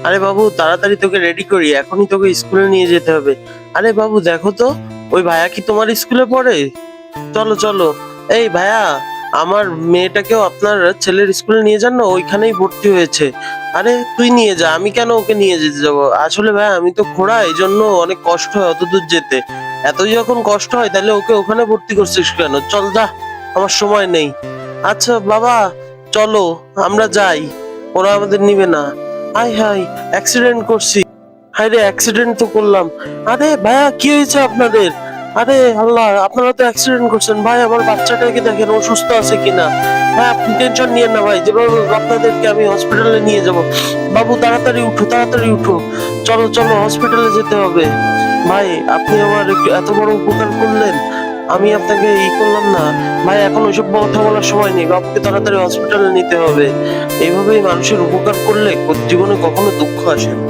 আরে বাবু তাড়াতাড়ি তোকে রেডি করি, এখনই তোকে স্কুলে নিয়ে যেতে হবে। আরে বাবু দেখো তো, ওই ভাইয়া কি তোমার স্কুলে পড়ে? চলো চলো। এই ভাইয়া, আমার মেয়েটাকেও আপনার ছেলের স্কুলে নিয়ে যান না, ওইখানেই ভর্তি হয়েছে। আরে তুই নিয়ে যা, আমি কেন ওকে নিয়ে যেতে যাবো? আসলে ভাই আমি তো খোড়া, এই জন্য অনেক কষ্ট হয় অত দূর যেতে। এতই যখন কষ্ট হয় তাহলে ওকে ওখানে ভর্তি করছিস কেন? চল যা, আমার সময় নেই। আচ্ছা বাবা, চলো আমরা যাই, ওরা আমাদের নিবে না। হাই হাই, অ্যাক্সিডেন্ট করছি। হাই রে, অ্যাক্সিডেন্ট তো করলাম। আরে ভাইয়া কি হয়েছে আপনাদের? আরে আল্লাহ, আপনারা তো অ্যাক্সিডেন্ট করছেন। ভাই আমার বাচ্চাটাকে দেখেন, ও সুস্থ আছে কিনা। ভাই আপনি টেনশন নিয়েন না ভাই, যেভাবে হোক আপনাদেরকে আমি হসপিটালে নিয়ে যাব। বাবু তাড়াতাড়ি উঠো, তাড়াতাড়ি উঠো। চলো চলো, হসপিটালে যেতে হবে। ভাই আপনি আমার এত বড় উপকার করলেন, আমি আপনাকে করলাম না। ভাই এখন ওইসব কথা বলার সময় নেই, বাবুকে তাড়াতাড়ি হসপিটালে নিতে হবে। এইভাবেই মানুষের উপকার করলে জীবনে কখনো দুঃখ আসে না।